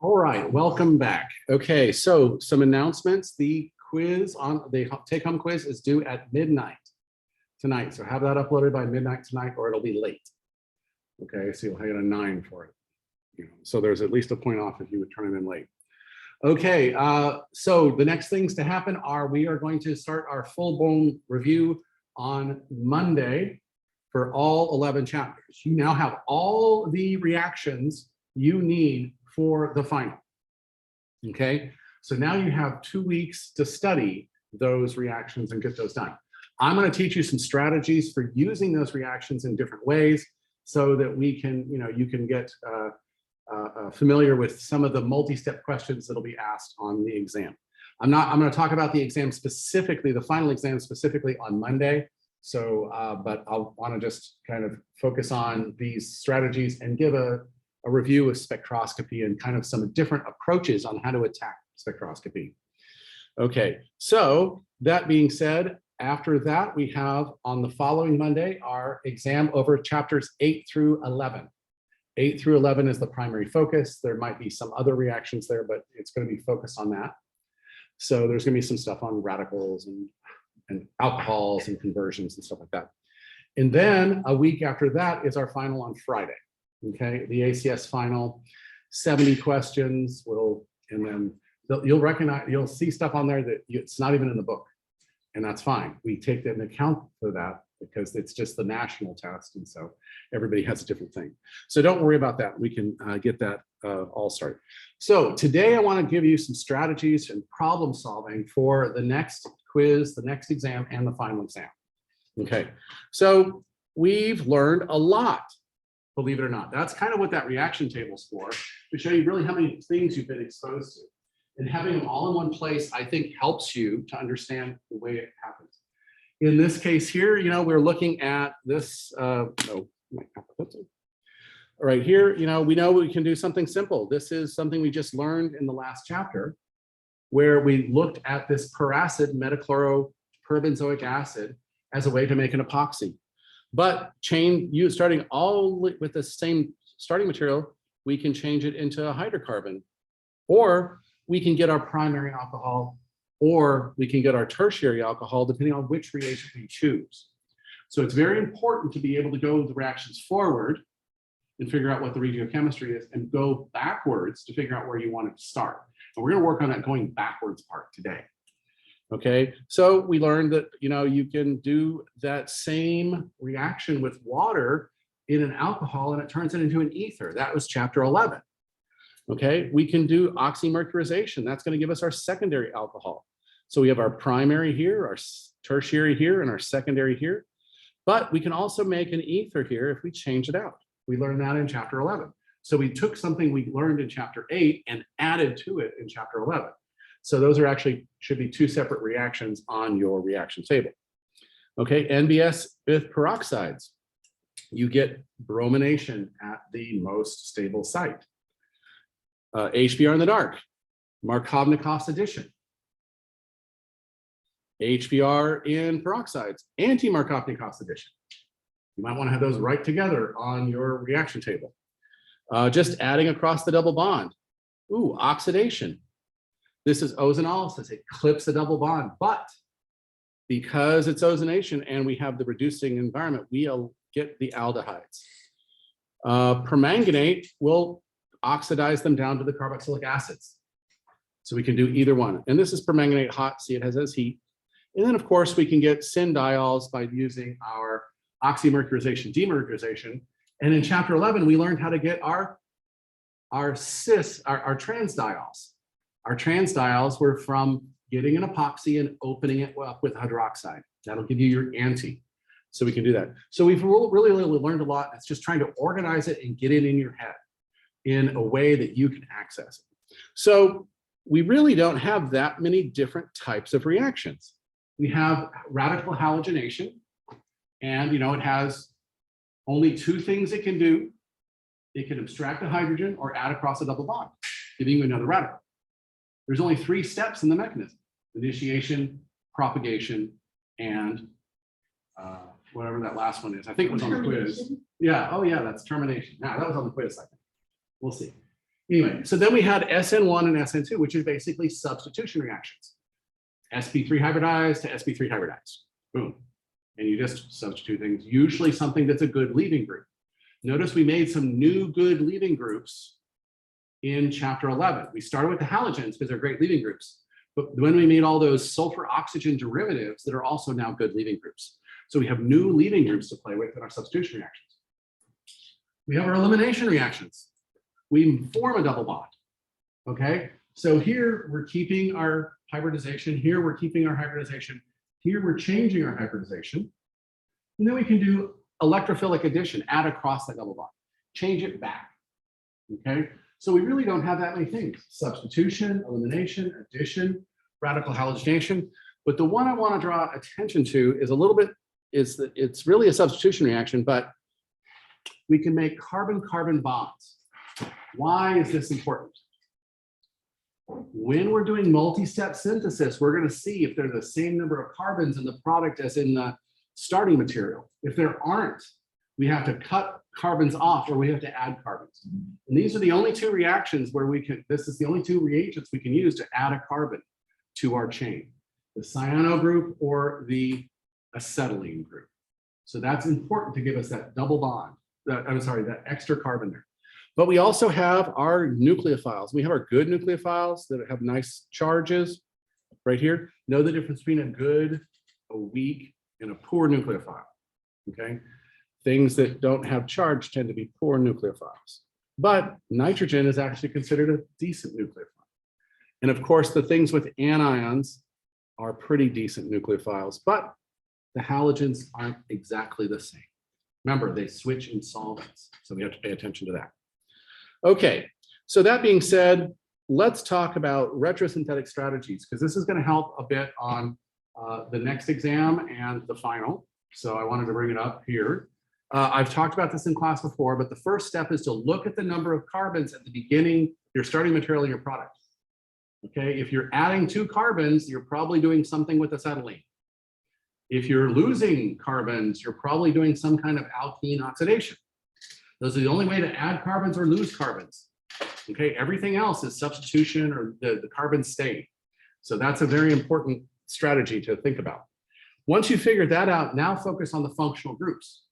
All right, welcome back. Okay, so some announcements. The quiz on the take-home quiz is due at midnight tonight. So have that uploaded by midnight tonight, or it'll be late. Okay, so you'll get a 9 for it. So there's at least a point off if you would turn it in late. Okay, so the next things to happen are we are going to start our full-blown review on Monday for all 11 chapters. You now have all the reactions you need for the final. Okay, so now you have 2 weeks to study those reactions and get those done. I'm going to teach you some strategies for using those reactions in different ways so that we can, you can get familiar with some of the multi-step questions that'll be asked on the exam. I'm going to talk about the exam specifically, the final exam specifically on Monday. So, but I'll want to just kind of focus on these strategies and give a review of spectroscopy and kind of some different approaches on how to attack spectroscopy. Okay, so that being said, after that, we have on the following Monday, our exam over chapters 8 through 11. 8 through 11 is the primary focus. There might be some other reactions there, but it's going to be focused on that. So there's going to be some stuff on radicals and alcohols and conversions and stuff like that. And then a week after that is our final on Friday. Okay, the ACS final, 70 questions and then you'll see stuff on there that it's not even in the book, and that's fine. We take that into account for that because it's just the national test, and so everybody has a different thing. So don't worry about that. We can get that all started. So today I want to give you some strategies and problem solving for the next quiz, the next exam, and the final exam. Okay, so we've learned a lot. Believe it or not, that's kind of what that reaction table is for, to show you really how many things you've been exposed to. And having them all in one place, I think, helps you to understand the way it happens. In this case here, we're looking at this, right here, we know we can do something simple. This is something we just learned in the last chapter, where we looked at this peracid metachloroperbenzoic acid as a way to make an epoxy. But starting all with the same starting material, we can change it into a hydrocarbon, or we can get our primary alcohol, or we can get our tertiary alcohol, depending on which reagent we choose. So it's very important to be able to go the reactions forward and figure out what the regiochemistry is, and go backwards to figure out where you want it to start. And we're going to work on that going backwards part today. Okay, so we learned that you can do that same reaction with water in an alcohol and it turns it into an ether. That was chapter 11. Okay, we can do oxymercurization. That's going to give us our secondary alcohol. So we have our primary here, our tertiary here, and our secondary here. But we can also make an ether here if we change it out. We learned that in chapter 11. So we took something we learned in chapter 8 and added to it in chapter 11. So those are actually should be 2 separate reactions on your reaction table. Okay, NBS with peroxides. You get bromination at the most stable site. HBr in the dark, Markovnikov's addition. HBr in peroxides, anti-Markovnikov's addition. You might want to have those right together on your reaction table. Just adding across the double bond. Ooh, oxidation. This is ozonolysis. It clips the double bond, but because it's ozonation and we have the reducing environment, we'll get the aldehydes. Permanganate will oxidize them down to the carboxylic acids. So we can do either one. And this is permanganate hot, see it has heat. And then of course we can get syndiols by using our oxymercurization, demercurization. And in chapter 11, we learned how to get our transdiols. Our transdiols were from getting an epoxy and opening it up with hydroxide. That'll give you your anti. So we can do that. So we've really learned a lot. It's just trying to organize it and get it in your head in a way that you can access it. So we really don't have that many different types of reactions. We have radical halogenation, and it has only 2 things it can do. It can abstract a hydrogen or add across a double bond, giving you another radical. There's only 3 steps in the mechanism: initiation, propagation, and whatever that last one is. I think it was on the quiz. Yeah, oh yeah, that's termination. Nah, that was on the quiz, I think. We'll see. Anyway, so then we had SN1 and SN2, which is basically substitution reactions. sp3 hybridized to sp3 hybridized. Boom. And you just substitute things, usually something that's a good leaving group. Notice we made some new good leaving groups in chapter 11. We started with the halogens because they're great leaving groups. But when we made all those sulfur oxygen derivatives that are also now good leaving groups. So we have new leaving groups to play with in our substitution reactions. We have our elimination reactions. We form a double bond, okay? So here we're keeping our hybridization. Here we're keeping our hybridization. Here we're changing our hybridization. And then we can do electrophilic addition, add across that double bond, change it back, okay? So we really don't have that many things. Substitution, elimination, addition, radical halogenation. But the one I want to draw attention to is a little bit, is that it's really a substitution reaction, but we can make carbon-carbon bonds. Why is this important? When we're doing multi-step synthesis, we're going to see if there's the same number of carbons in the product as in the starting material. If there aren't, we have to cut carbons off or we have to add carbons. And these are the only two reactions where we can, this is the only two reagents we can use to add a carbon to our chain, the cyano group or the acetylene group. So that's important to give us that double bond, that extra carbon there. But we also have our nucleophiles. We have our good nucleophiles that have nice charges right here. Know the difference between a good, a weak, and a poor nucleophile, okay? Things that don't have charge tend to be poor nucleophiles. But nitrogen is actually considered a decent nucleophile. And of course, the things with anions are pretty decent nucleophiles, but the halogens aren't exactly the same. Remember, they switch in solvents, so we have to pay attention to that. Okay, so that being said, let's talk about retrosynthetic strategies, because this is going to help a bit on the next exam and the final. So I wanted to bring it up here. I've talked about this in class before, but the first step is to look at the number of carbons at the beginning, your starting material in your product. Okay, if you're adding 2 carbons, you're probably doing something with acetylene. If you're losing carbons, you're probably doing some kind of alkene oxidation. Those are the only way to add carbons or lose carbons. Okay, everything else is substitution or the carbons stay. So that's a very important strategy to think about. Once you figure that out, now focus on the functional groups.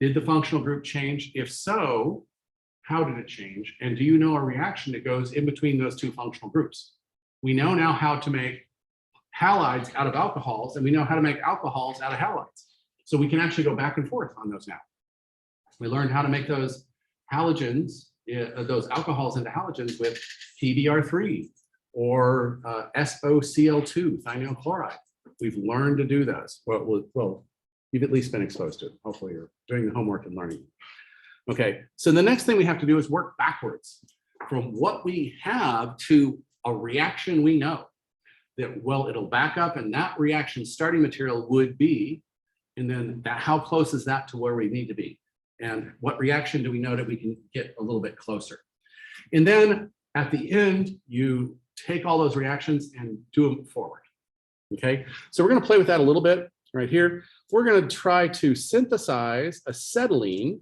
Did the functional group change? If so, how did it change? And do you know a reaction that goes in between those 2 functional groups? We know now how to make halides out of alcohols, and we know how to make alcohols out of halides. So we can actually go back and forth on those now. We learned how to make those halogens, those alcohols into halogens with PBr3 or SOCl2, thionyl chloride. We've learned to do those. Well, you've at least been exposed to it. Hopefully you're doing the homework and learning. Okay, so the next thing we have to do is work backwards from what we have to a reaction we know that, well, it'll back up and that reaction starting material would be, and then how close is that to where we need to be? And what reaction do we know that we can get a little bit closer? And then at the end, you take all those reactions and do them forward. Okay, so we're going to play with that a little bit right here. We're going to try to synthesize acetylene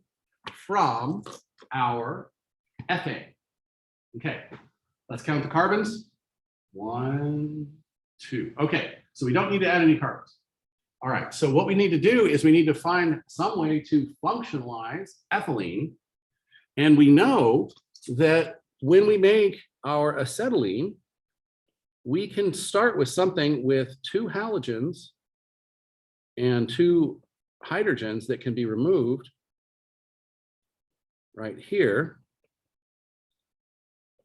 from our ethane. Okay, let's count the carbons. 1, 2. Okay, so we don't need to add any carbons. All right, so what we need to do is we need to find some way to functionalize ethylene. And we know that when we make our acetylene, we can start with something with 2 halogens and 2 hydrogens that can be removed right here.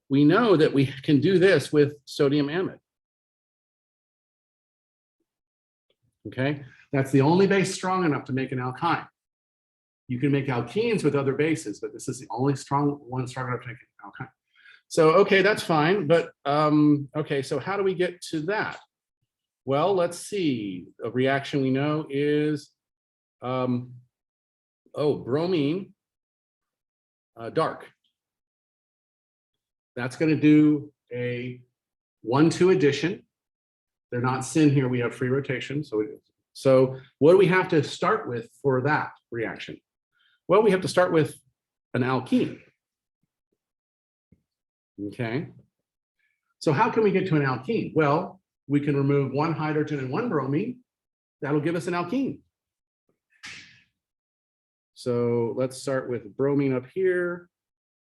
We know that we can do this with sodium amide. Okay, that's the only base strong enough to make an alkyne. You can make alkenes with other bases, but this is the only strong enough to make an alkyne. So, okay, that's fine, but okay, so how do we get to that? Well, let's see. A reaction we know is, bromine dark. That's going to do a 1,2 addition. They're not syn here, we have free rotation. So what do we have to start with for that reaction? Well, we have to start with an alkene. Okay. So how can we get to an alkene? Well, we can remove one hydrogen and one bromine. That'll give us an alkene. So let's start with bromine up here.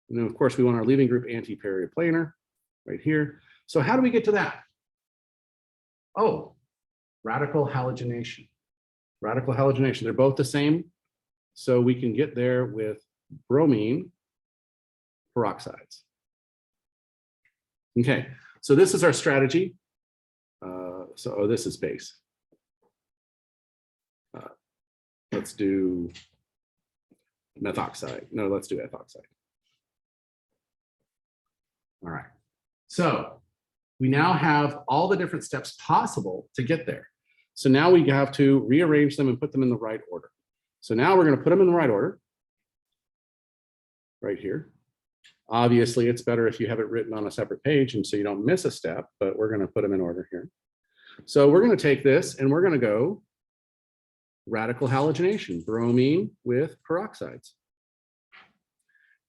And then of course we want our leaving group anti-periplanar right here. So how do we get to that? Oh, radical halogenation. Radical halogenation, they're both the same. So we can get there with bromine peroxides. Okay, so this is our strategy. This is base. Let's do methoxide. No, let's do ethoxide. All right. So we now have all the different steps possible to get there. So now we have to rearrange them and put them in the right order. So now we're going to put them in the right order. Right here. Obviously, it's better if you have it written on a separate page and so you don't miss a step, but we're going to put them in order here. So we're going to take this and we're going to go radical halogenation, bromine with peroxides.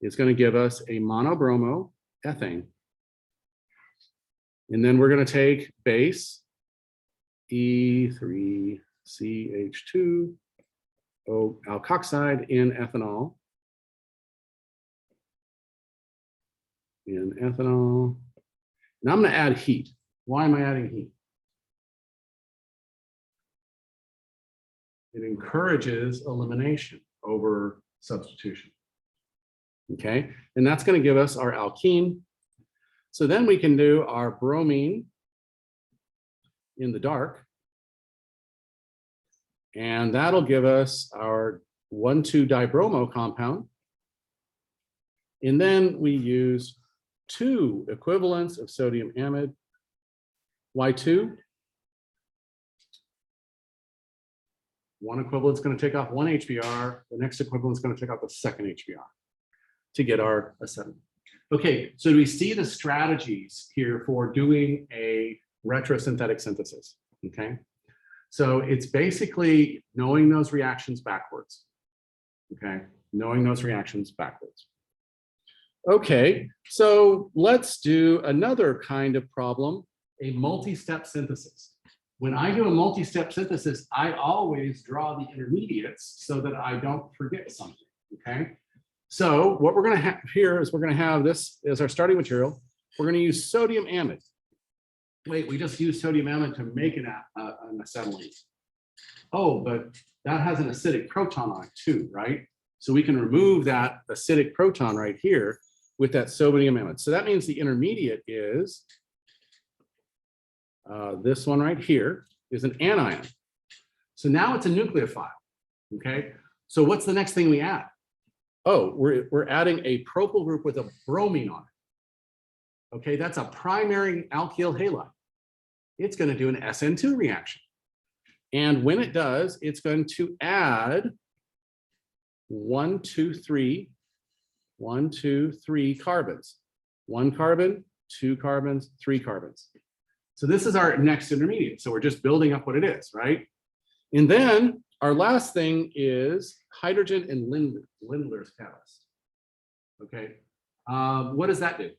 It's going to give us a monobromo ethane. And then we're going to take base E3CH2O alkoxide in ethanol. Now I'm going to add heat. Why am I adding heat? It encourages elimination over substitution. Okay, and that's going to give us our alkene. So then we can do our bromine in the dark. And that'll give us our 1,2-dibromo compound. And then we use 2 equivalents of sodium amide. Why 2? One equivalent is going to take off one HBr. The next equivalent is going to take off the second HBr to get our acetylene. Okay, so do we see the strategies here for doing a retrosynthetic synthesis? Okay, so it's basically knowing those reactions backwards. Okay, knowing those reactions backwards. Okay, so let's do another kind of problem, a multi-step synthesis. When I do a multi-step synthesis, I always draw the intermediates so that I don't forget something, okay? So what we're gonna have here is we're gonna have this as our starting material. We're gonna use sodium amide. Wait, we just used sodium amide to make an acetylene. Oh, but that has an acidic proton on it too, right? So we can remove that acidic proton right here with that sodium amide. So that means the intermediate is this one right here is an anion. So now it's a nucleophile, okay? So what's the next thing we add? Oh, we're adding a propyl group with a bromine on it. Okay, that's a primary alkyl halide. It's going to do an SN2 reaction. And when it does, it's going to add 1, 2, 3 carbons. 1 carbon, 2 carbons, 3 carbons. So this is our next intermediate. So we're just building up what it is, right? And then our last thing is hydrogen and Lindlar's catalyst. Okay, what does that do?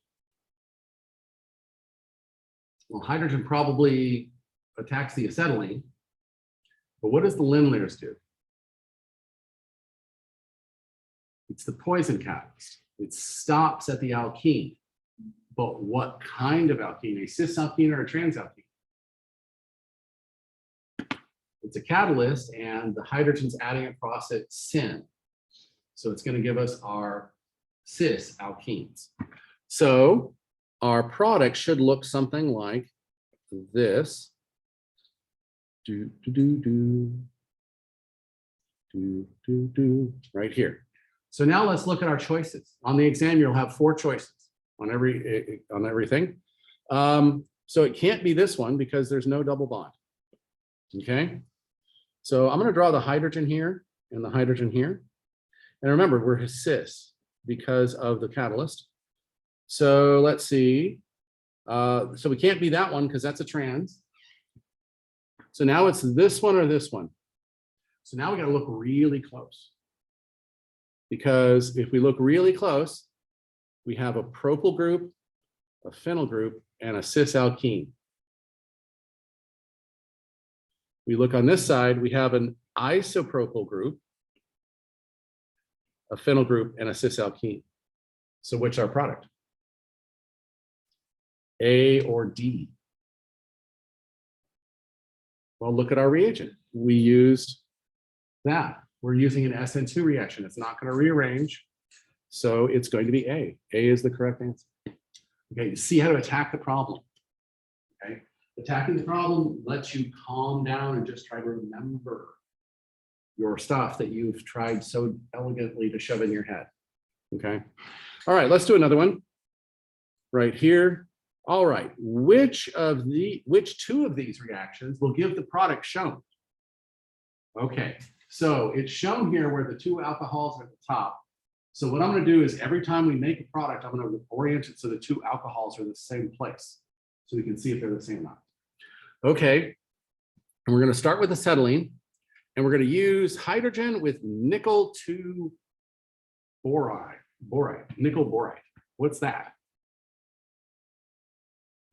Well, hydrogen probably attacks the acetylene, but what does the Lindlar's do? It's the poison catalyst. It stops at the alkene. But what kind of alkene? A cis alkene or a trans alkene? It's a catalyst, and the hydrogen's adding across it syn. So it's going to give us our cis alkenes. So our product should look something like this. Right here. So now let's look at our choices. On the exam, you'll have 4 choices on everything. So it can't be this one because there's no double bond. Okay. So I'm going to draw the hydrogen here and the hydrogen here. And remember, we're cis because of the catalyst. So let's see. So we can't be that one because that's a trans. So now it's this one or this one. So now we got to look really close. Because if we look really close, we have a propyl group a phenyl group, and a cis alkene. We look on this side, we have an isopropyl group, a phenyl group, and a cis alkene. So which is our product? A or D? Well, look at our reagent. We used that. We're using an SN2 reaction. It's not going to rearrange. So it's going to be A. A is the correct answer. Okay, you see how to attack the problem. Okay, attacking the problem lets you calm down and just try to remember your stuff that you've tried so elegantly to shove in your head. Okay, all right, let's do another one right here. All right, which two of these reactions will give the product shown? Okay, so it's shown here where the two alcohols are at the top. So what I'm going to do is every time we make a product, I'm going to orient it so the two alcohols are in the same place, so we can see if they're the same or not. Okay, and we're going to start with acetylene, and we're going to use hydrogen with nickel 2 boride, nickel boride. What's that?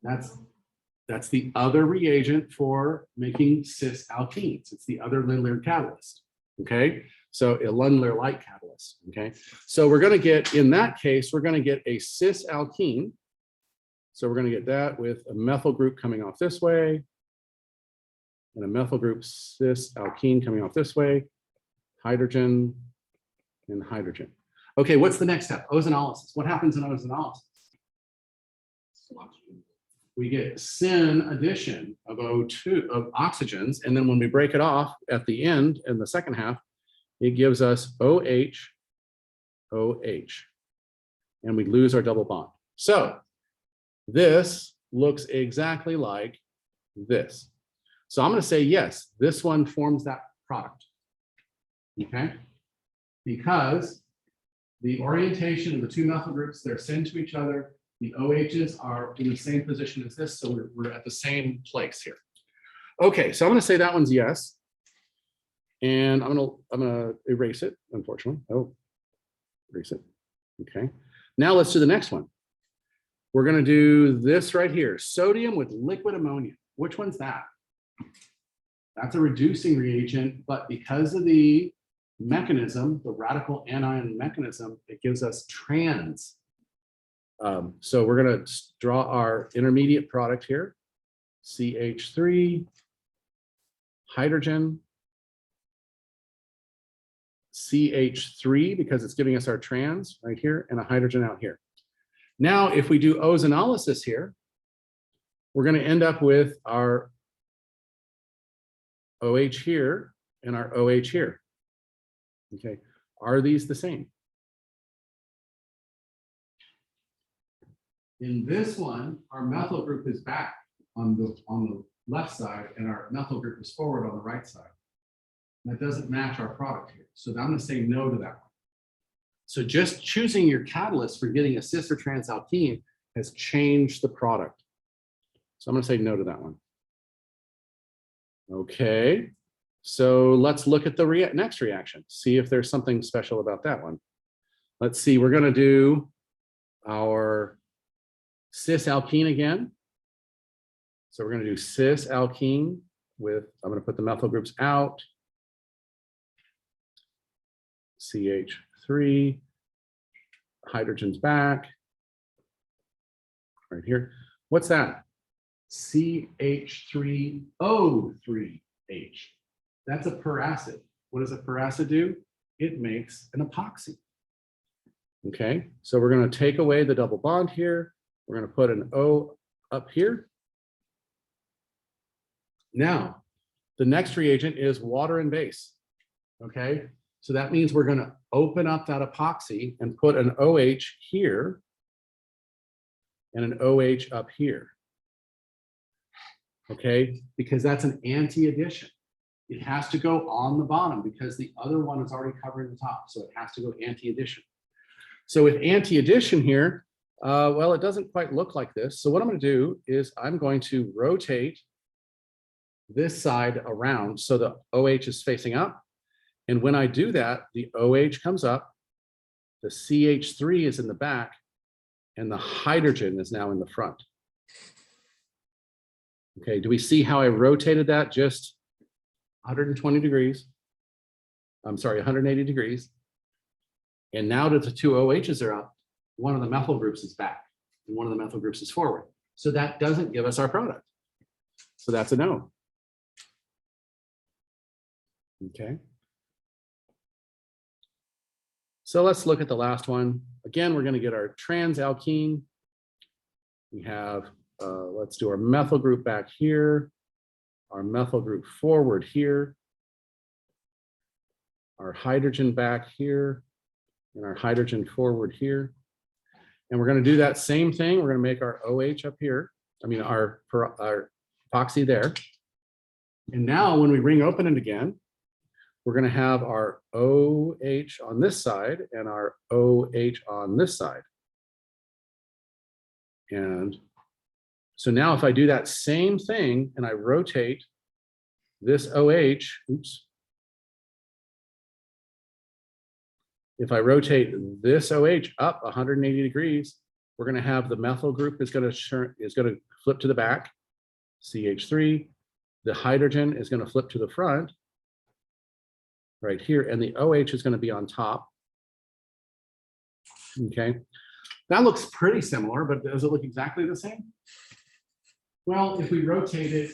That's the other reagent for making cis alkenes. It's the other Lindlar catalyst. Okay, so a Lindlar light catalyst. Okay, so we're going to get, in that case, we're going to get a cis alkene. So we're going to get that with a methyl group coming off this way, and a methyl group cis alkene coming off this way, hydrogen and hydrogen. Okay, what's the next step? Ozonolysis. What happens in ozonolysis? We get syn addition of O2 of oxygens, and then when we break it off at the end in the second half, it gives us OH, OH, and we lose our double bond. So this looks exactly like this. So I'm going to say yes, this one forms that product. Okay, because the orientation of the two methyl groups, they're syn to each other. The OHs are in the same position as this, so we're at the same place here. Okay, so I'm going to say that one's yes, and I'm gonna erase it. Unfortunately, oh, erase it. Okay, now let's do the next one. We're going to do this right here: sodium with liquid ammonia. Which one's that? That's a reducing reagent, but because of the mechanism, the radical anion mechanism, it gives us trans. So we're going to draw our intermediate product here, CH3, hydrogen, CH3, because it's giving us our trans right here, and a hydrogen out here. Now, if we do ozonolysis here, we're going to end up with our OH here and our OH here. Okay, are these the same? In this one, our methyl group is back on the left side, and our methyl group is forward on the right side. That doesn't match our product here. So I'm going to say no to that one. So just choosing your catalyst for getting a cis or trans alkene has changed the product. So I'm going to say no to that one. Okay, so let's look at the next reaction, see if there's something special about that one. Let's see, we're going to do our cis alkene again. So we're going to do cis alkene with, I'm going to put the methyl groups out, CH3, hydrogen's back, right here. What's that? CH3O3H. That's a peracid. What does a peracid do? It makes an epoxy. Okay, so we're going to take away the double bond here. We're going to put an O up here. Now, the next reagent is water and base. Okay, so that means we're going to open up that epoxy and put an OH here and an OH up here. Okay, because that's an anti-addition. It has to go on the bottom because the other one is already covering the top. So it has to go anti-addition. So with anti-addition here, well, it doesn't quite look like this. So what I'm going to do is I'm going to rotate this side around so the OH is facing up. And when I do that, the OH comes up, the CH3 is in the back, and the hydrogen is now in the front. Okay, do we see how I rotated that just 120 degrees? I'm sorry, 180 degrees. And now that the two OHs are up, one of the methyl groups is back and one of the methyl groups is forward. So that doesn't give us our product. So that's a no. Okay. So let's look at the last one. Again, we're going to get our transalkene. We have, let's do our methyl group back here, our methyl group forward here, our hydrogen back here, and our hydrogen forward here. And we're going to do that same thing. We're going to make our OH up here. I mean, our epoxy there. And now when we ring open it again, we're going to have our OH on this side and our OH on this side. And so now if I do that same thing and I rotate this OH, oops. If I rotate this OH up 180 degrees, we're going to have the methyl group is going to flip to the back, CH3. The hydrogen is going to flip to the front, right here, and the OH is going to be on top. Okay, that looks pretty similar, but does it look exactly the same? Well, if we rotate it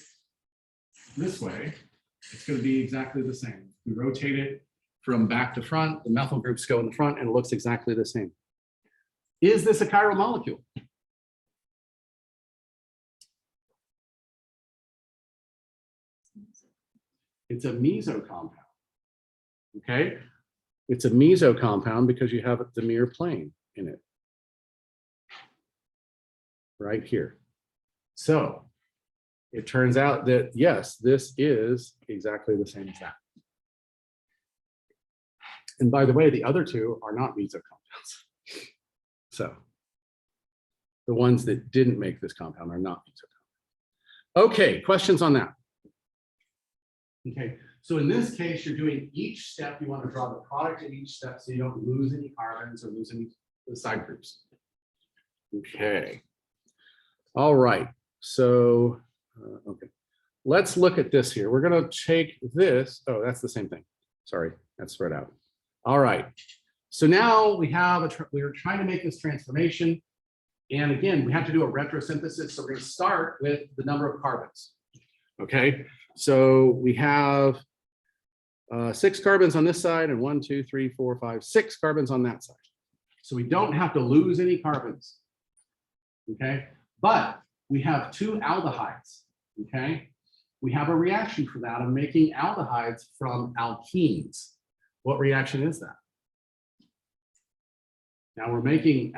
this way, it's going to be exactly the same. We rotate it from back to front, the methyl groups go in the front, and it looks exactly the same. Is this a chiral molecule? It's a meso compound. Okay, it's a meso compound because you have a Demier plane in it, right here. So it turns out that yes, this is exactly the same as that. And by the way, the other two are not meso compounds. So the ones that didn't make this compound are not meso compounds. Okay, questions on that? Okay, so in this case, you're doing each step. You want to draw the product in each step so you don't lose any carbons or lose any side groups. Okay. All right. So, okay. Let's look at this here. We're going to take this. Oh, that's the same thing. Sorry, that's spread out. All right. So now we have we're trying to make this transformation. And again, we have to do a retrosynthesis. So we're going to start with the number of carbons. Okay. So we have 6 carbons on this side and 1, 2, 3, 4, 5, 6 carbons on that side. So we don't have to lose any carbons. Okay. But we have 2 aldehydes. Okay. We have a reaction for that of making aldehydes from alkenes. What reaction is that? Now we're making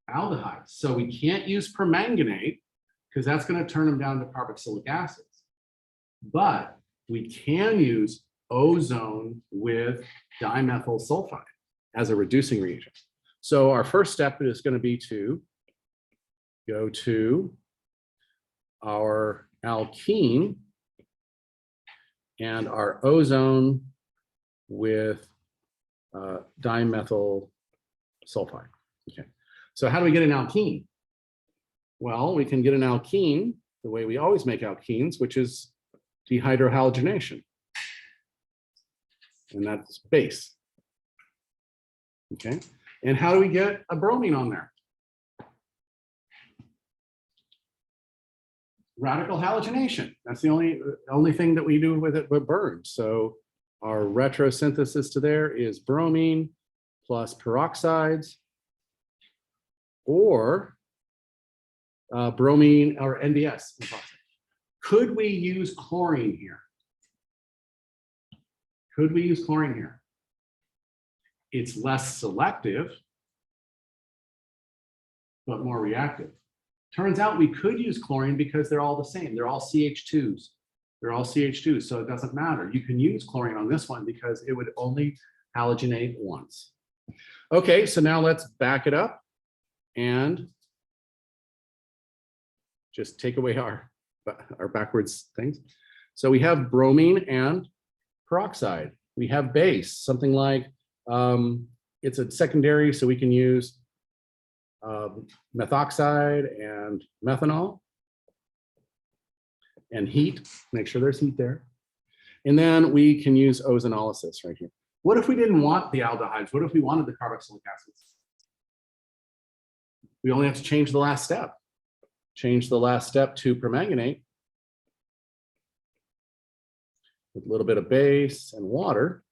aldehydes. So we can't use permanganate because that's going to turn them down to carboxylic acids. But we can use ozone with dimethyl sulfide as a reducing reagent. So our first step is going to be to go to our alkene and our ozone with dimethyl sulfide. Okay, so how do we get an alkene? Well, we can get an alkene the way we always make alkenes, which is dehydrohalogenation. And that's base. Okay, and how do we get a bromine on there? Radical halogenation. That's the only thing that we do with it but burn. So our retrosynthesis to there is bromine plus peroxides, or bromine or NBS. Could we use chlorine here? Could we use chlorine here? It's less selective, but more reactive. Turns out we could use chlorine because they're all the same. They're all CH2s. They're all CH2s, so it doesn't matter. You can use chlorine on this one because it would only halogenate once. Okay, so now let's back it up and just take away our backwards things. So we have bromine and peroxide. We have base, something like, it's a secondary, so we can use methoxide and methanol, and heat, make sure there's heat there. And then we can use ozonolysis right here. What if we didn't want the aldehydes? What if we wanted the carboxylic acids? We only have to change the last step. Change the last step to permanganate with a little bit of base and water,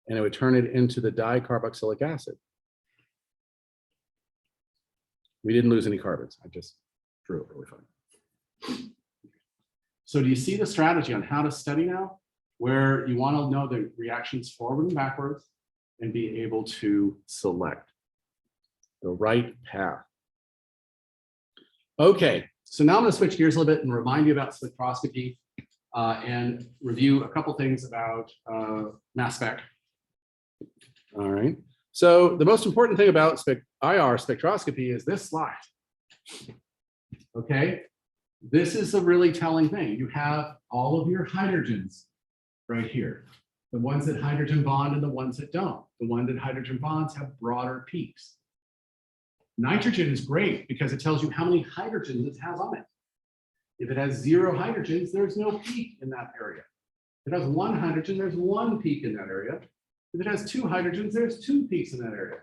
and it would turn it into the dicarboxylic acid. We didn't lose any carbons. I just drew it really fun. So do you see the strategy on how to study now? Where you want to know the reactions forward and backwards and be able to select the right path. Okay, so now I'm going to switch gears a little bit and remind you about spectroscopy and review a couple things about mass spec. All right, so the most important thing about IR spectroscopy is this slide. Okay, this is a really telling thing. You have all of your hydrogens right here. The ones that hydrogen bond and the ones that don't. The ones that hydrogen bonds have broader peaks. Nitrogen is great because it tells you how many hydrogens it has on it. If it has 0 hydrogens, there's no peak in that area. If it has 1 hydrogen, there's 1 peak in that area. If it has 2 hydrogens, there's 2 peaks in that area.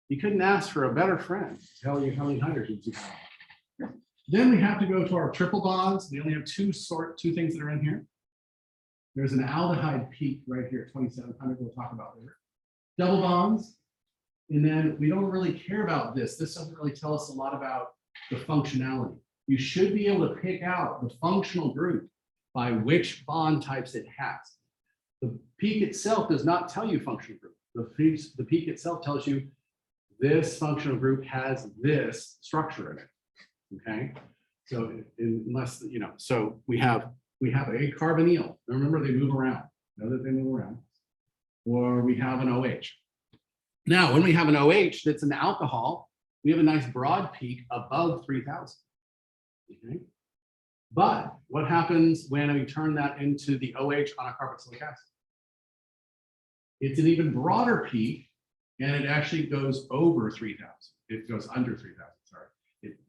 You couldn't ask for a better friend to tell you how many hydrogens you have. Then we have to go to our triple bonds. We only have two things that are in here. There's an aldehyde peak right here, 2700, we'll talk about later. Double bonds, and then we don't really care about this. This doesn't really tell us a lot about the functionality. You should be able to pick out the functional group by which bond types it has. The peak itself does not tell you functional group. The peak itself tells you this functional group has this structure in it. Okay, so unless you know, so we have a carbonyl. Remember, they move around. Know that they move around. Or we have an OH. Now, when we have an OH that's an alcohol, we have a nice broad peak above 3000. Okay, but what happens when we turn that into the OH on a carboxylic acid? It's an even broader peak, and it actually goes over 3000. It goes under 3000. Sorry.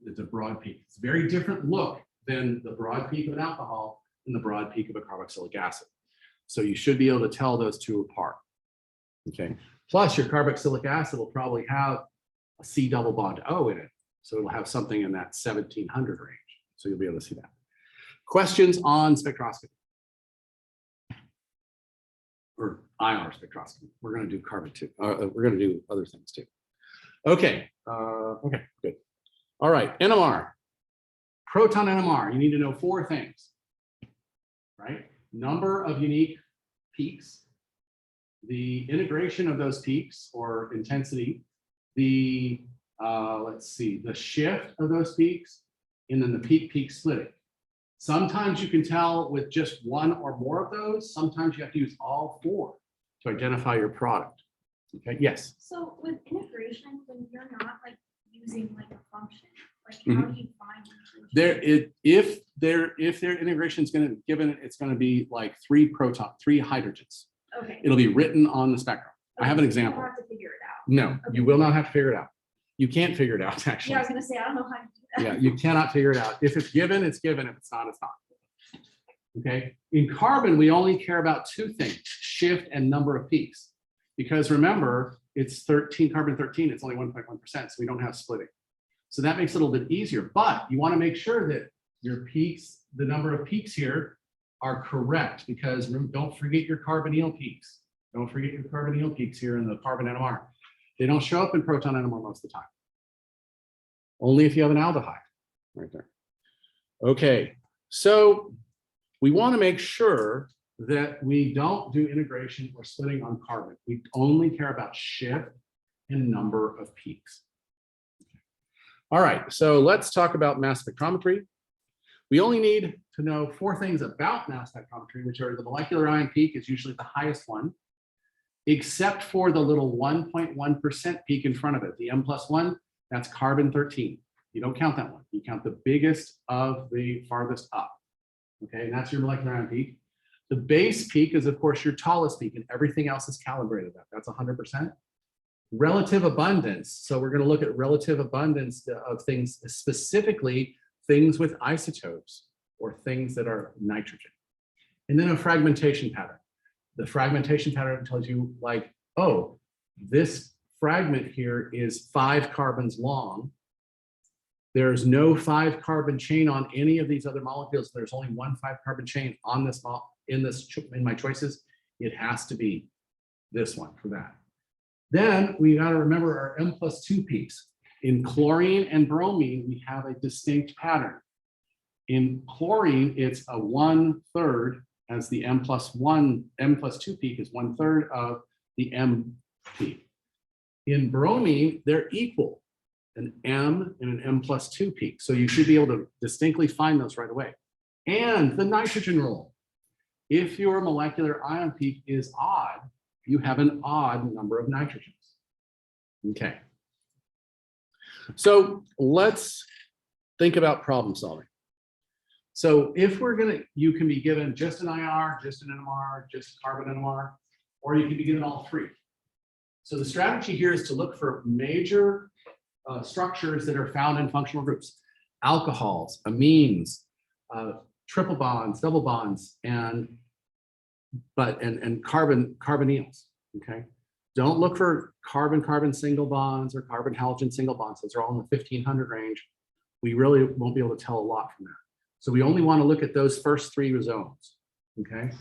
It's a broad peak. It's a very different look than the broad peak of an alcohol and the broad peak of a carboxylic acid. So you should be able to tell those two apart. Okay. Plus, your carboxylic acid will probably have a C double bond O in it. So it'll have something in that 1700 range. So you'll be able to see that. Questions on spectroscopy? Or IR spectroscopy. We're going to do carbon too. We're going to do other things too. Okay. Okay, good. All right, NMR. Proton NMR, you need to know 4 things, right? Number of unique peaks, the integration of those peaks or intensity, the, let's see, the shift of those peaks, and then the peak-peak splitting. Sometimes you can tell with just 1 or more of those. Sometimes you have to use all 4 to identify your product. Okay, yes? So with integration, when you're not like using like a function, like how do you find integration? If their integration is going to given, it's going to be like 3 hydrogens. Okay. It'll be written on the spectrum. Okay, I have an so example. You don't have to figure it out. No, Okay. you will not have to figure it out. You can't figure it out, actually. Yeah, I was gonna say I don't know how to do that. Yeah, you cannot figure it out. If it's given, it's given. If it's not, it's not. Okay. In carbon, we only care about 2 things: shift and number of peaks. Because remember, it's carbon 13. It's only 1.1%, so we don't have splitting. So that makes it a little bit easier. But you want to make sure that your peaks, the number of peaks here, are correct. Because don't forget your carbonyl peaks. Don't forget your carbonyl peaks here in the carbon NMR. They don't show up in proton NMR most of the time. Only if you have an aldehyde right there. Okay, so we want to make sure that we don't do integration or splitting on carbon. We only care about shift and number of peaks. All right, so let's talk about mass spectrometry. We only need to know 4 things about mass spectrometry, which are the molecular ion peak is usually the highest one, except for the little 1.1% peak in front of it. The M+1, that's carbon 13. You don't count that one. You count the biggest of the farthest up. Okay, and that's your molecular ion peak. The base peak is, of course, your tallest peak, and everything else is calibrated at. That's 100%. Relative abundance. So we're going to look at relative abundance of things, specifically things with isotopes or things that are nitrogen. And then a fragmentation pattern. The fragmentation pattern tells you like, oh, this fragment here is 5 carbons long. There's no 5 carbon chain on any of these other molecules. There's only one 5 carbon chain on this in my choices. It has to be this one for that. Then we got to remember our M+2 peaks. In chlorine and bromine, we have a distinct pattern. In chlorine, it's a 1/3 as the M+2 peak is 1/3 of the M peak. In bromine, they're equal, an M and an M+2 peak. So you should be able to distinctly find those right away. And the nitrogen rule. If your molecular ion peak is odd, you have an odd number of nitrogens. Okay. So let's think about problem solving. So if you can be given just an IR, just an NMR, just carbon NMR, or you can be given all 3. So the strategy here is to look for major structures that are found in functional groups: alcohols, amines, triple bonds, double bonds, and carbonyls. Okay, don't look for carbon-carbon single bonds or carbon-halogen single bonds. Those are all in the 1500 range. We really won't be able to tell a lot from that. So we only want to look at those first 3 zones. Okay,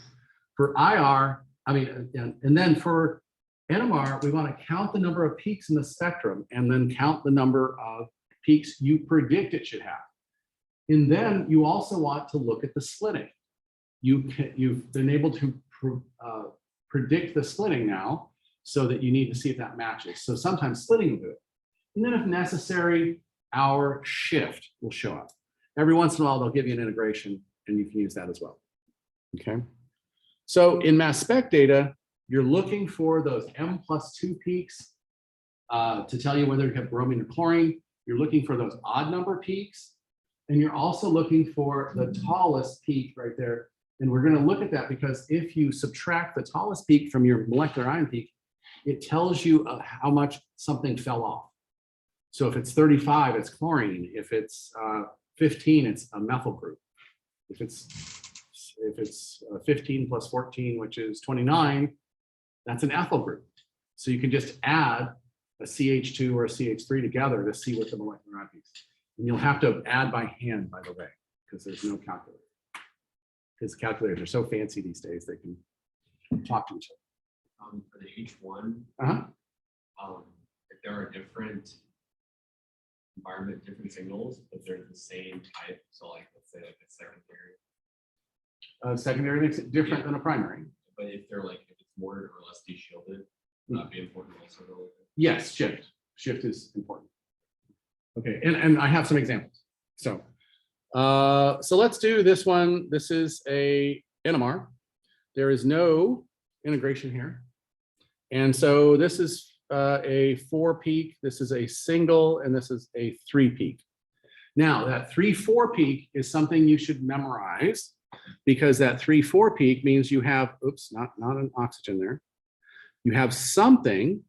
for IR, and then for NMR, we want to count the number of peaks in the spectrum and then count the number of peaks you predict it should have. And then you also want to look at the splitting. You've been able to predict the splitting now, so that you need to see if that matches. So sometimes splitting will do it. And then if necessary, our shift will show up. Every once in a while, they'll give you an integration and you can use that as well. Okay. So in mass spec data, you're looking for those M+2 peaks to tell you whether you have bromine or chlorine. You're looking for those odd number peaks. And you're also looking for the tallest peak right there. And we're going to look at that because if you subtract the tallest peak from your molecular ion peak, it tells you how much something fell off. So if it's 35, it's chlorine. If it's 15, it's a methyl group. If it's 15 plus 14, which is 29, that's an ethyl group. So you can just add a CH2 or a CH3 together to see what the molecular ion peaks. And you'll have to add by hand, by the way, because there's no calculator. Because calculators are so fancy these days, they can talk to each other. For the H1, if there are different environment, different signals, but they're the same type, so like let's say like a secondary. Secondary makes it different than a primary. But if they're like, if it's more or less de-shielded, that'd be important also. Yes, shift is important. Okay, and I have some examples. So let's do this one. This is a NMR. There is no integration here. And so this is a 4 peak, this is a single, and this is a 3 peak. Now that 3-4 peak is something you should memorize because that 3-4 peak means you have, oops, not an oxygen there. You have something,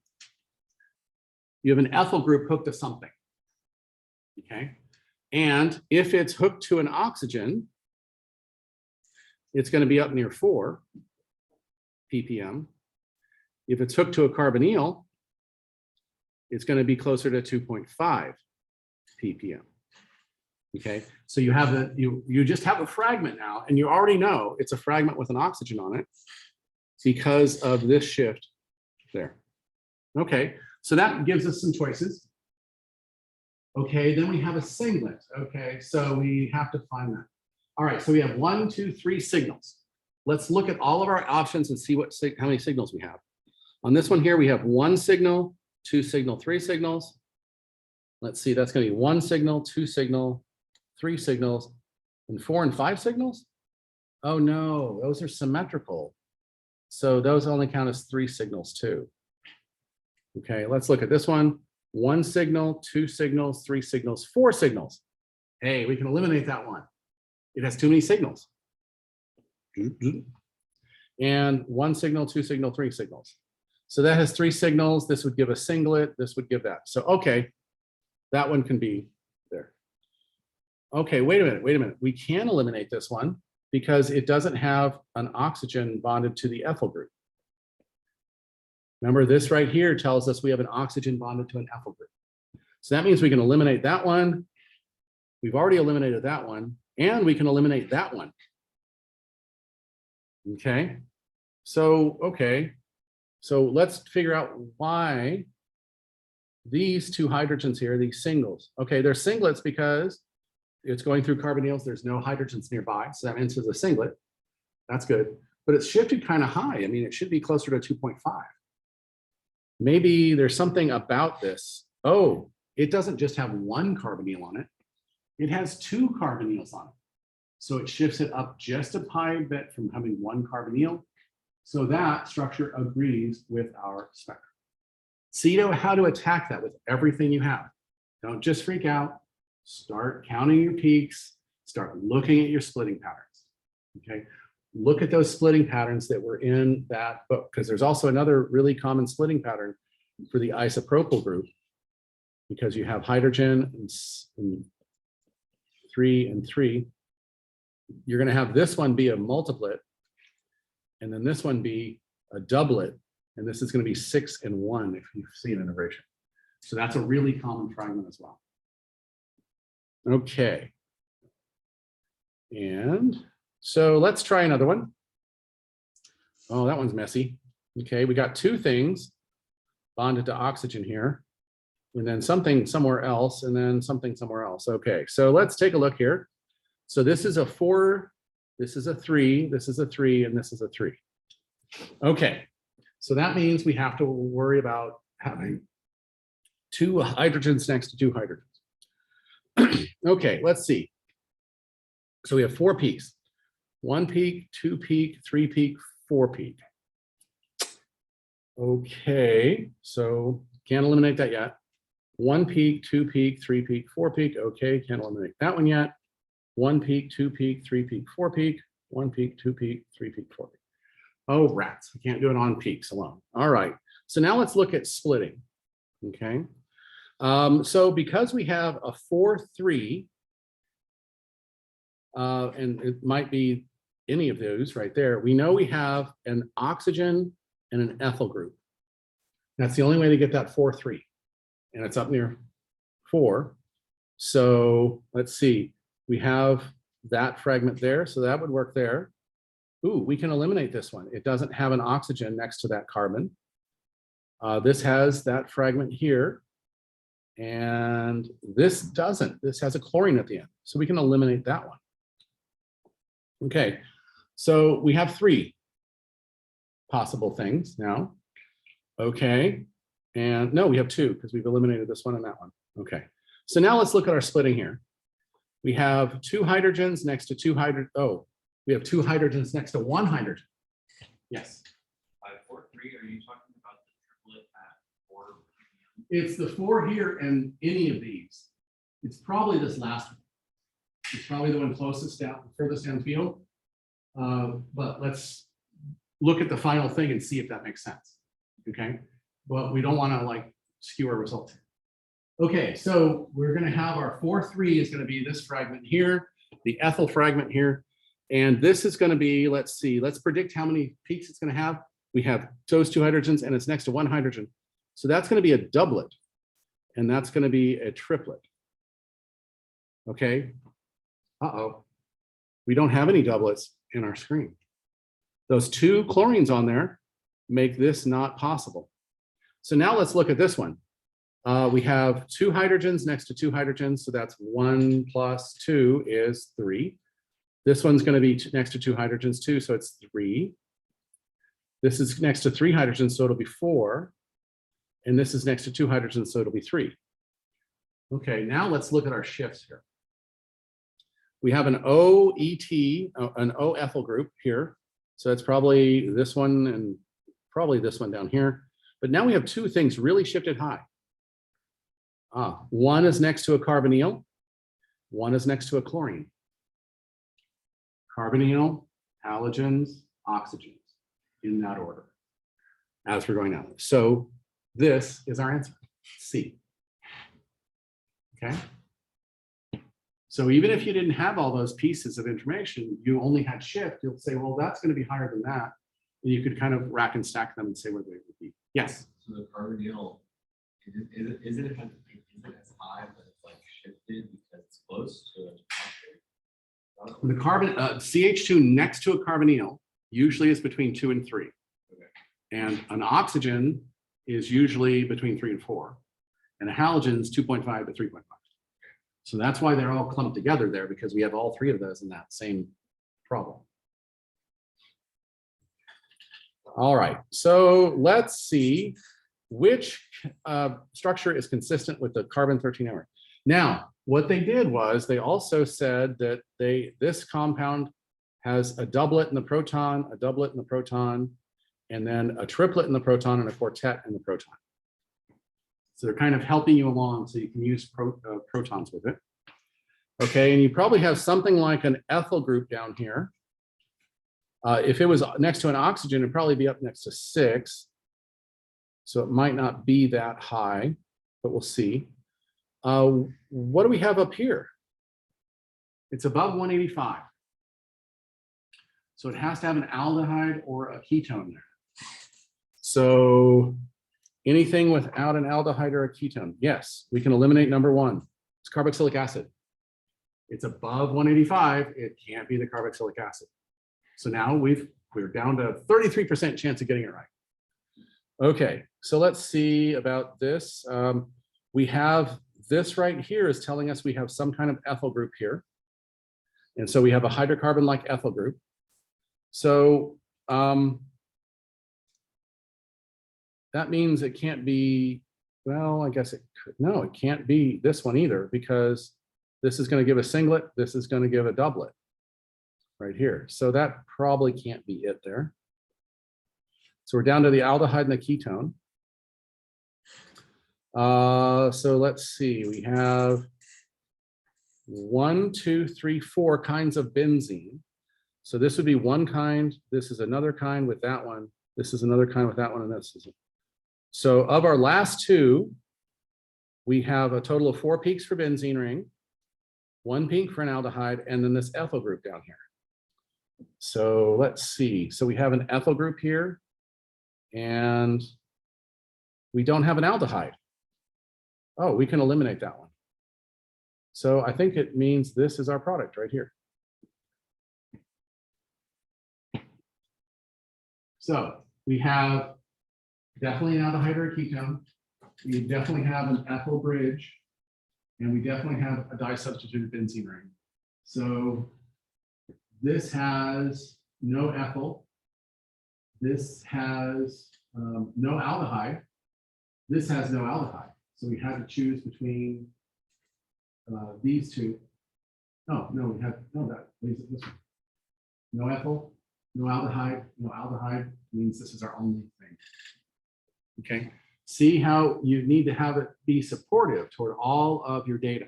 you have an ethyl group hooked to something, okay? And if it's hooked to an oxygen, it's gonna be up near 4 ppm. If it's hooked to a carbonyl, it's going to be closer to 2.5 ppm. Okay, so you have you just have a fragment now, and you already know it's a fragment with an oxygen on it because of this shift there. Okay, so that gives us some choices. Okay, then we have a singlet. Okay, so we have to find that. All right, so we have 1, 2, 3 signals. Let's look at all of our options and see how many signals we have. On this one here, we have 1 signal, 2 signal, 3 signals. Let's see, that's going to be 1 signal, 2 signal, 3 signals, and 4 and 5 signals. Oh no, those are symmetrical. So those only count as 3 signals too. Okay, let's look at this one. 1 signal, 2 signals, 3 signals, 4 signals. Hey, we can eliminate that one. It has too many signals. And 1 signal, 2 signal, 3 signals. So that has 3 signals. This would give a singlet. This would give that. So, okay, that one can be there. Okay, wait a minute. We can eliminate this one because it doesn't have an oxygen bonded to the ethyl group. Remember, this right here tells us we have an oxygen bonded to an ethyl group. So that means we can eliminate that one. We've already eliminated that one, and we can eliminate that one. Okay, so, so let's figure out why these 2 hydrogens here, these singles. Okay, they're singlets because it's going through carbonyls. There's no hydrogens nearby, so that means it's a singlet. That's good, but it's shifted kind of high. I mean, it should be closer to 2.5. Maybe there's something about this. Oh, it doesn't just have 1 carbonyl on it. It has 2 carbonyls on it. So it shifts it up just a pi bit from having 1 carbonyl. So that structure agrees with our spectrum. So you know how to attack that with everything you have. Don't just freak out. Start counting your peaks. Start looking at your splitting patterns. Okay. Look at those splitting patterns that were in that book, because there's also another really common splitting pattern for the isopropyl group, because you have hydrogen and 3 and 3. You're going to have this one be a multiplet, and then this one be a doublet, and this is going to be 6 and 1 if you see an integration. So that's a really common fragment as well. Okay. And so let's try another one. Oh, that one's messy. Okay, we got 2 things bonded to oxygen here, and then something somewhere else, and then something somewhere else. Okay, so let's take a look here. So this is a 4, this is a 3, this is a 3, and this is a 3. Okay, so that means we have to worry about having 2 hydrogens next to 2 hydrogens. Okay, let's see. So we have 4 peaks. 1 peak, 2 peak, 3 peak, 4 peak. Okay, so can't eliminate that yet. 1 peak, 2 peak, 3 peak, 4 peak. Okay, can't eliminate that one yet. 1 peak, 2 peak, 3 peak, 4 peak. 1 peak, 2 peak, 3 peak, 4 peak. Oh, rats, we can't do it on peaks alone. All right, so now let's look at splitting. Okay, so because we have a 4-3, and it might be any of those right there, we know we have an oxygen and an ethyl group. That's the only way to get that 4-3, and it's up near 4. So let's see, we have that fragment there, so that would work there. Ooh, we can eliminate this one. It doesn't have an oxygen next to that carbon. This has that fragment here, and this doesn't. This has a chlorine at the end, so we can eliminate that one. Okay, so we have 3 possible things now. Okay, and no, we have 2 because we've eliminated this one and that one. Okay, so now let's look at our splitting here. We have 2 hydrogens next to 2 hydrogens. Oh, we have 2 hydrogens next to 1 hydrogen. Yes. 5-4-3. Are you talking about the triplet at 4? It's the 4 here and any of these. It's probably this last one. It's probably the one closest down, furthest downfield. But let's look at the final thing and see if that makes sense. Okay, but we don't want to like skew our results. Okay, so we're going to have our 4-3 is going to be this fragment here, the ethyl fragment here, and this is going to be, let's see, let's predict how many peaks it's going to have. We have those 2 hydrogens, and it's next to 1 hydrogen, so that's going to be a doublet, and that's going to be a triplet. Okay. Uh-oh, we don't have any doublets in our screen. Those 2 chlorines on there make this not possible. So now let's look at this one. We have 2 hydrogens next to 2 hydrogens, so that's 1 plus 2 is 3. This one's going to be next to 2 hydrogens too, so it's 3. This is next to 3 hydrogens, so it'll be 4. And this is next to 2 hydrogens, so it'll be 3. Okay, now let's look at our shifts here. We have an OET, an O ethyl group here. So it's probably this one and probably this one down here. But now we have 2 things really shifted high. One is next to a carbonyl. One is next to a chlorine. Carbonyl, halogens, oxygens, in that order. as we're going down. So this is our answer, C. Okay. So even if you didn't have all those pieces of information, you only had shift, you'll say, well, that's going to be higher than that. And you could kind of rack and stack them and say where they would be. Yes. So the carbonyl, isn't it as high, but it's like shifted because it's close to an oxygen? The carbon, CH2 next to a carbonyl usually is between 2 and 3. Okay. And an oxygen is usually between 3 and 4. And a halogen is 2.5 to 3.5. So that's why they're all clumped together there, because we have all three of those in that same problem. All right, so let's see which structure is consistent with the carbon-13 emer. Now, what they did was they also said that this compound has a doublet in the proton, a doublet in the proton, and then a triplet in the proton and a quartet in the proton. So they're kind of helping you along so you can use protons with it. Okay, and you probably have something like an ethyl group down here. If it was next to an oxygen, it'd probably be up next to 6. So it might not be that high, but we'll see. What do we have up here? It's above 185. So it has to have an aldehyde or a ketone there. So anything without an aldehyde or a ketone, yes, we can eliminate number 1. It's carboxylic acid. It's above 185, it can't be the carboxylic acid. So now we're down to 33% chance of getting it right. Okay, so let's see about this. We have this right here is telling us we have some kind of ethyl group here. And so we have a hydrocarbon-like ethyl group. So that means it can't be, well, I guess it could, no, it can't be this one either, because this is going to give a singlet, this is going to give a doublet right here. So that probably can't be it there. So we're down to the aldehyde and the ketone. So let's see, we have 1, 2, 3, 4 kinds of benzene. So this would be one kind, this is another kind with that one, this is another kind with that one, and this is it. So of our last 2, we have a total of 4 peaks for benzene ring, 1 peak for an aldehyde, and then this ethyl group down here. So let's see. So we have an ethyl group here, and we don't have an aldehyde. Oh, we can eliminate that one. So I think it means this is our product right here. So we have definitely an aldehyde or a ketone. We definitely have an ethyl bridge, and we definitely have a disubstituted benzene ring. So this has no ethyl. This has no aldehyde. This has no aldehyde. So we had to choose between these 2. Oh, no, we have, no, that leaves it this one. No ethyl, no aldehyde, no aldehyde means this is our only thing. Okay, see how you need to have it be supportive toward all of your data.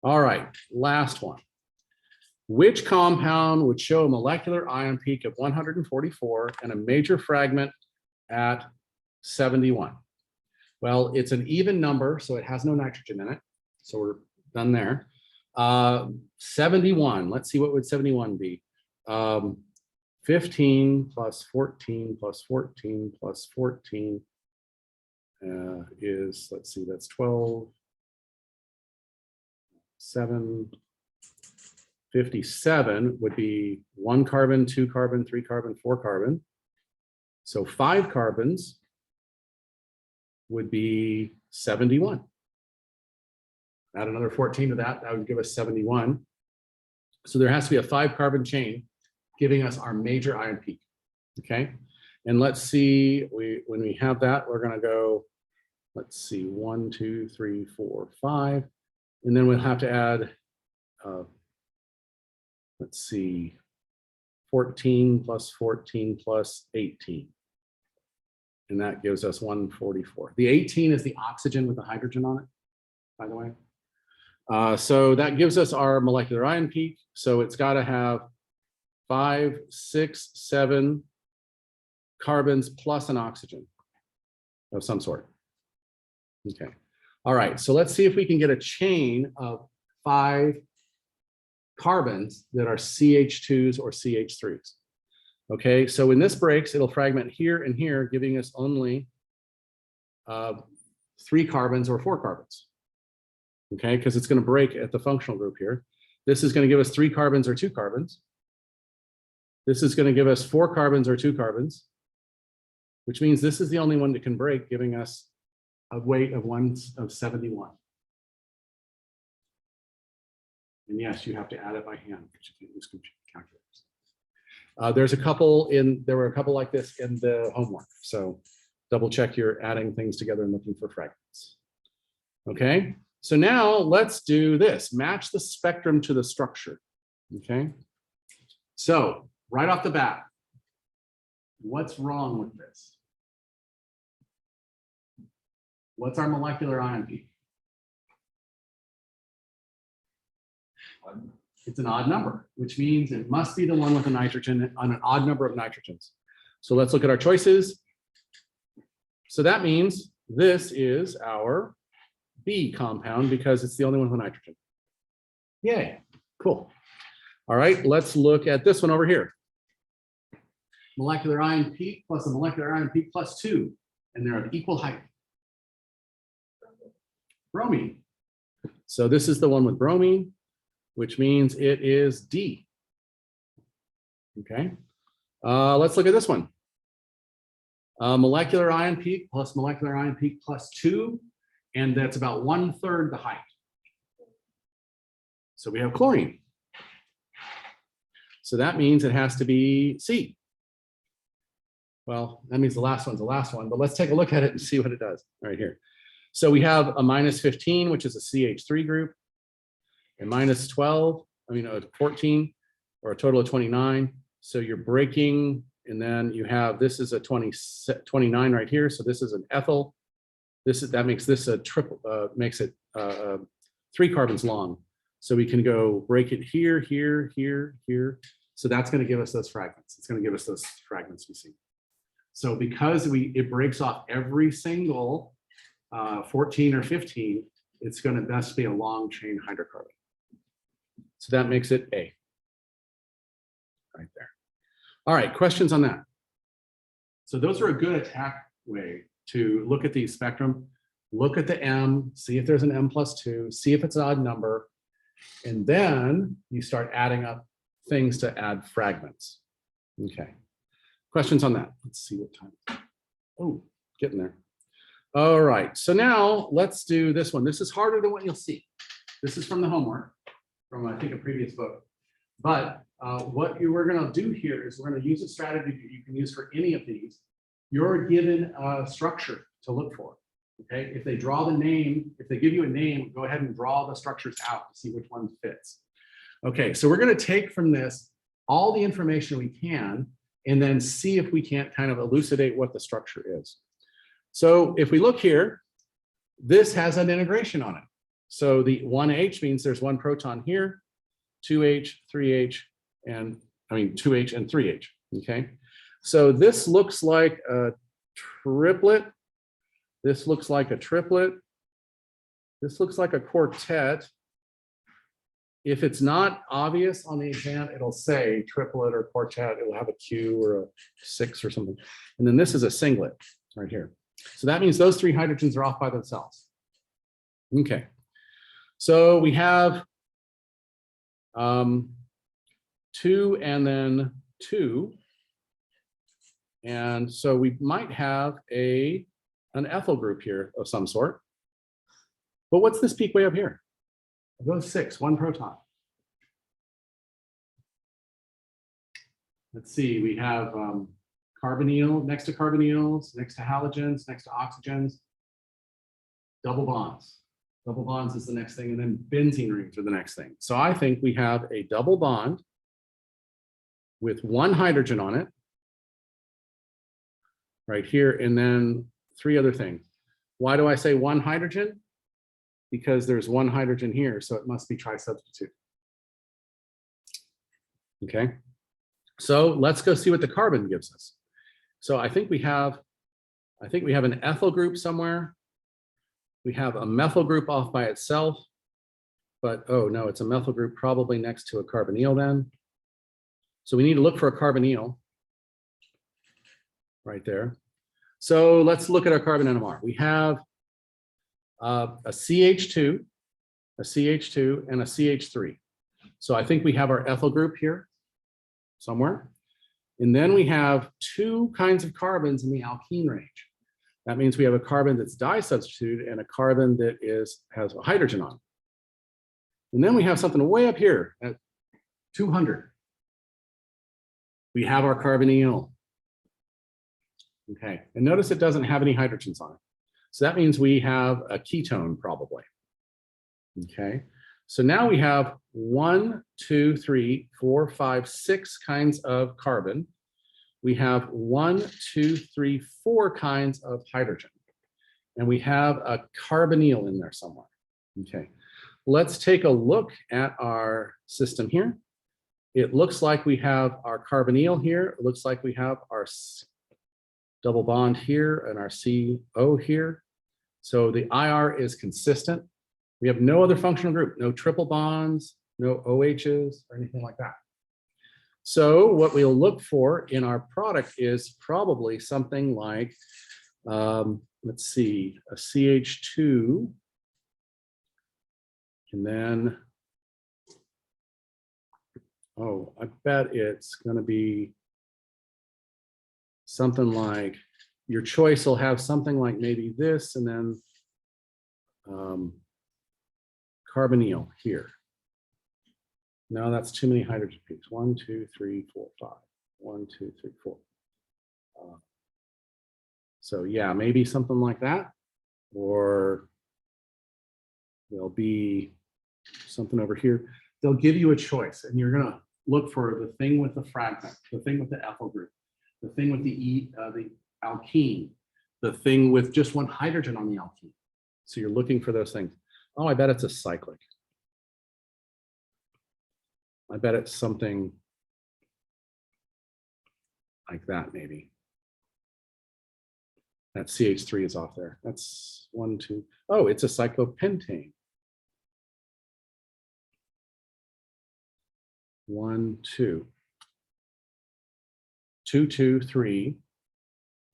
All right, last one. Which compound would show a molecular ion peak of 144 and a major fragment at 71? Well, it's an even number, so it has no nitrogen in it. So we're done there. 71, let's see, what would 71 be? 15 plus 14 plus 14 plus 14 is, let's see, that's 12, 7, 57 would be 1 carbon, 2 carbon, 3 carbon, 4 carbon. So 5 carbons would be 71. Add another 14 to that, that would give us 71. So there has to be a 5 carbon chain giving us our major ion peak. Okay, and let's see, when we have that, we're going to go, let's see, 1, 2, 3, 4, 5, and then we'll have to add, let's see, 14 plus 14 plus 18. And that gives us 144. The 18 is the oxygen with the hydrogen on it, by the way. So that gives us our molecular ion peak. So it's got to have 5, 6, 7 carbons plus an oxygen of some sort. Okay. All right. So let's see if we can get a chain of 5 carbons that are CH2s or CH3s. Okay. So when this breaks, it'll fragment here and here, giving us only 3 carbons or 4 carbons. Okay. Because it's going to break at the functional group here. This is going to give us 3 carbons or 2 carbons. This is going to give us 4 carbons or 2 carbons, which means this is the only one that can break, giving us a weight of 71. And yes, you have to add it by hand because you can't use computer calculators. There were a couple like this in the homework. So double check you're adding things together and looking for fragments. Okay, so now let's do this. Match the spectrum to the structure. Okay, so right off the bat, what's wrong with this? What's our molecular ion peak? It's an odd number, which means it must be the one with a nitrogen on an odd number of nitrogens. So let's look at our choices. So that means this is our B compound because it's the only one with a nitrogen. Yay, cool. All right, let's look at this one over here. Molecular ion peak plus a molecular ion peak plus 2, and they're of equal height. Bromine. So this is the one with bromine, which means it is D. Okay. Let's look at this one. Molecular ion peak plus molecular ion peak plus 2, and that's about 1/3 the height. So we have chlorine. So that means it has to be C. Well, that means the last one's the last one, but let's take a look at it and see what it does right here. So we have a -15, which is a CH3 group, and -12, 14, or a total of 29. So you're breaking, and then you have, this is a 29 right here. So this is an ethyl. That makes this a triple, makes it 3 carbons long. So we can go break it here, here, here, here. So that's going to give us those fragments. It's going to give us those fragments we see. So because it breaks off every single 14 or 15, it's going to best be a long chain hydrocarbon. So that makes it A. Right there. All right, questions on that? So those are a good attack way to look at the spectrum, look at the M, see if there's an M+2, see if it's an odd number, and then you start adding up things to add fragments. Okay. Questions on that? Let's see what time. Oh, getting there. All right, so now let's do this one. This is harder than what you'll see. This is from the homework, from I think a previous book. But what we're going to do here is we're going to use a strategy that you can use for any of these. You're given a structure to look for. Okay, if they draw the name, if they give you a name, go ahead and draw the structures out to see which one fits. Okay, so we're going to take from this all the information we can and then see if we can't kind of elucidate what the structure is. So if we look here, this has an integration on it. So the 1H means there's 1 proton here, 2H, 3H, and 2H and 3H. Okay, so this looks like a triplet. This looks like a triplet. This looks like a quartet. If it's not obvious on the exam, it'll say triplet or quartet. It'll have a Q or a 6 or something. And then this is a singlet right here. So that means those 3 hydrogens are off by themselves. Okay. So we have 2 and then 2. And so we might have an ethyl group here of some sort. But what's this peak way up here? Those 6, 1 proton. Let's see, we have carbonyl next to carbonyls, next to halogens, next to oxygens, double bonds. Double bonds is the next thing, and then benzene rings are the next thing. So I think we have a double bond with 1 hydrogen on it right here, and then 3 other things. Why do I say 1 hydrogen? Because there's 1 hydrogen here, so it must be trisubstitute. Okay. So let's go see what the carbon gives us. So I think we have an ethyl group somewhere. We have a methyl group off by itself, but oh no, it's a methyl group probably next to a carbonyl then. So we need to look for a carbonyl right there. So let's look at our carbon NMR. We have a CH2, and a CH3. So I think we have our ethyl group here somewhere. And then we have two kinds of carbons in the alkene range. That means we have a carbon that's disubstituted and a carbon that has a hydrogen on it. And then we have something way up here at 200. We have our carbonyl. Okay, and notice it doesn't have any hydrogens on it. So that means we have a ketone probably. Okay, so now we have 1, 2, 3, 4, 5, 6 kinds of carbon. We have 1, 2, 3, 4 kinds of hydrogen. And we have a carbonyl in there somewhere. Okay, let's take a look at our system here. It looks like we have our carbonyl here. It looks like we have our double bond here and our CO here. So the IR is consistent. We have no other functional group, no triple bonds, no OHs or anything like that. So what we'll look for in our product is probably something like, let's see, a CH2, and then, oh, I bet it's going to be something like, your choice will have something like maybe this, and then carbonyl here. No, that's too many hydrogen peaks. 1, 2, 3, 4, 5. 1, 2, 3, 4. So yeah, maybe something like that, or there'll be something over here. They'll give you a choice, and you're gonna look for the thing with the fragment, the thing with the ethyl group, the thing with the alkene, the thing with just one hydrogen on the alkene. So you're looking for those things. Oh, I bet it's a cyclic. I bet it's something like that, maybe. That CH3 is off there. That's 1, 2. Oh, it's a cyclopentane. 1, 2. 2, 2, 3,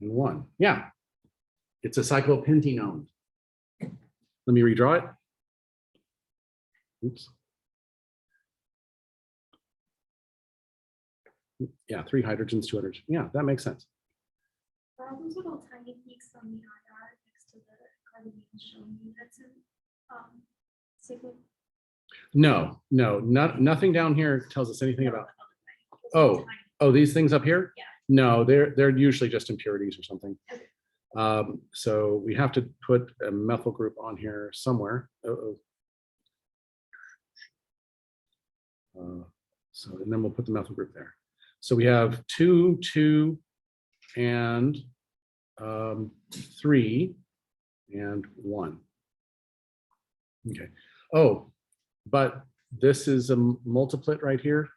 and 1. Yeah, it's a cyclopentanone. Let me redraw it. Oops. Yeah, 3 hydrogens, 2 hydrogens. Yeah, that makes sense. Are those little tiny peaks on the IR next to the carbonyl showing you that's in cyclic? No, nothing down here tells us anything about. Those Oh, oh, these things up here? Yeah. No, they're usually just impurities or something. Okay. So we have to put a methyl group on here somewhere. So, and then we'll put the methyl group there. So we have 2, 2, and 3, and 1. Okay. Oh, but this is a multiplet right here.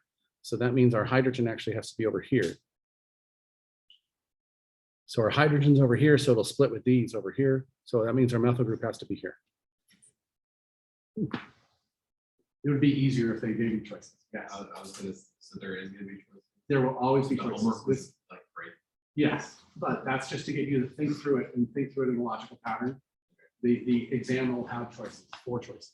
So that means our hydrogen actually has to be over here. So our hydrogen's over here, so it'll split with these over here. So that means our methyl group has to be here. It would be easier if they gave you choices. Yes. I was gonna, so there is gonna be choices. There will always be The choices. homework was like great. Yes, but that's just to get you to think through it and think through it in a logical pattern. The exam will have choices, 4 choices.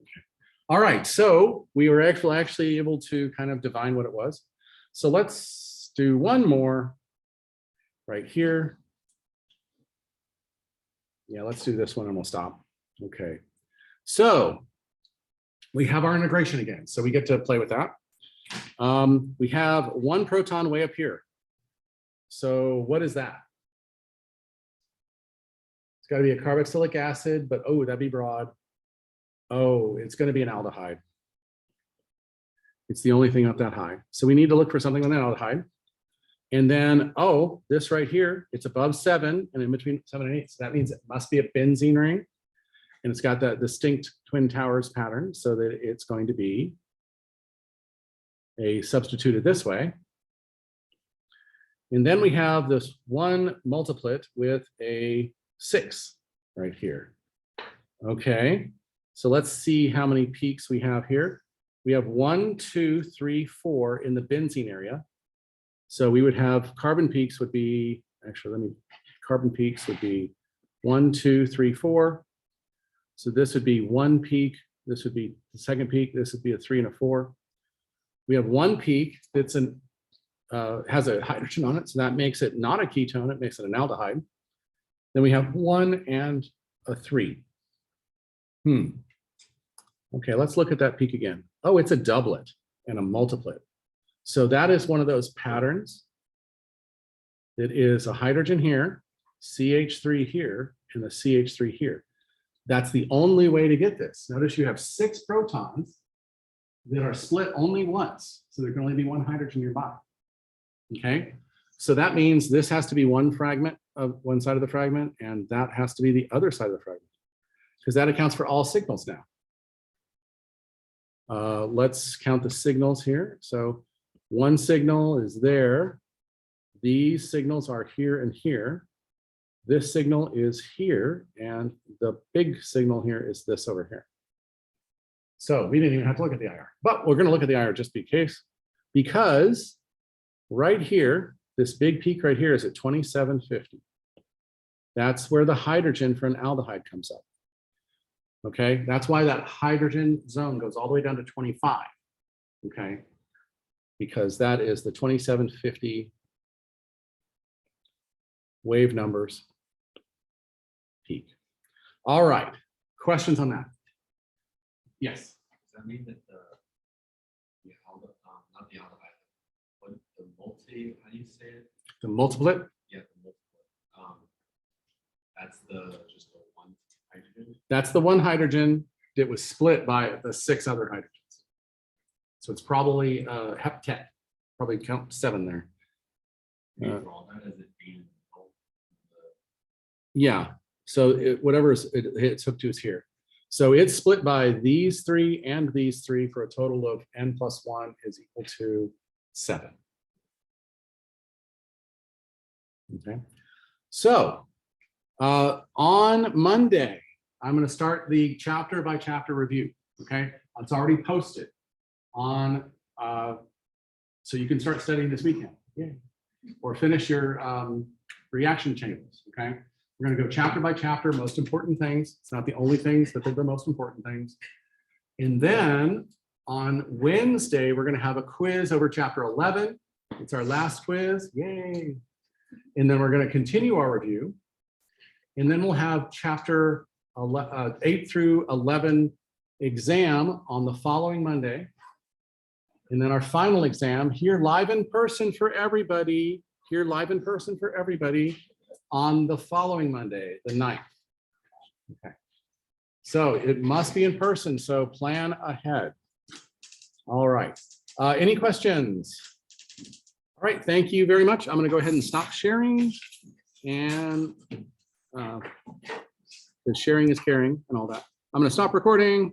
Okay. All right, so we were actually able to kind of divine what it was. So let's do one more right here. Yeah, let's do this one and we'll stop. Okay, so we have our integration again. So we get to play with that. We have 1 proton way up here. So what is that? It's got to be a carboxylic acid, but oh, that'd be broad. Oh, it's going to be an aldehyde. It's the only thing up that high. So we need to look for something on that aldehyde. And then, oh, this right here, it's above 7 and in between 7 and 8. So that means it must be a benzene ring. And it's got that distinct twin towers pattern so that it's going to be substituted this way. And then we have this one multiplet with a 6 right here. Okay, so let's see how many peaks we have here. We have 1, 2, 3, 4 in the benzene area. So we would have carbon peaks would be, actually, carbon peaks would be 1, 2, 3, 4. So this would be 1 peak. This would be the second peak. This would be a 3 and a 4. We have 1 peak that's has a hydrogen on it. So that makes it not a ketone. It makes it an aldehyde. Then we have 1 and a 3. Okay, let's look at that peak again. Oh, it's a doublet and a multiplet. So that is one of those patterns. It is a hydrogen here, CH3 here, and a CH3 here. That's the only way to get this. Notice you have 6 protons that are split only once. So there can only be 1 hydrogen nearby. Okay, so that means this has to be one fragment of one side of the fragment, and that has to be the other side of the fragment, because that accounts for all signals now. Let's count the signals here. So one signal is there. These signals are here and here. This signal is here, and the big signal here is this over here. So we didn't even have to look at the IR, but we're going to look at the IR just in case, because right here, this big peak right here is at 2750. That's where the hydrogen for an aldehyde comes up. Okay, that's why that hydrogen zone goes all the way down to 25. Okay, because that is the 2750 wave numbers peak. All right, questions on that? Yes. Does that mean that not the aldehyde, but the multi, how do you say it? The multiplet? Yeah, the multiplet. That's just the one hydrogen. That's the one hydrogen that was split by the 6 other hydrogens. So it's probably heptet, probably count 7 there. For all that as it being Yeah, so whatever it's hooked to is here. So it's split by these 3 and these 3 for a total of n+1 is equal to 7. Okay, so on Monday, I'm going to start the chapter by chapter review. Okay, it's already posted on, so you can start studying this weekend. Yeah. Or finish your reaction tables. Okay, we're going to go chapter by chapter, most important things. It's not the only things, but they're the most important things. And then on Wednesday, we're going to have a quiz over chapter 11. It's our last quiz. Yay. And then we're going to continue our review. And then we'll have chapter 8 through 11 exam on the following Monday. And then our final exam here live in person for everybody, on the following Monday, the 9th. Okay. So it must be in person, so plan ahead. All right. Any questions? All right, thank you very much. I'm going to go ahead and stop sharing. And the sharing is caring and all that. I'm going to stop recording.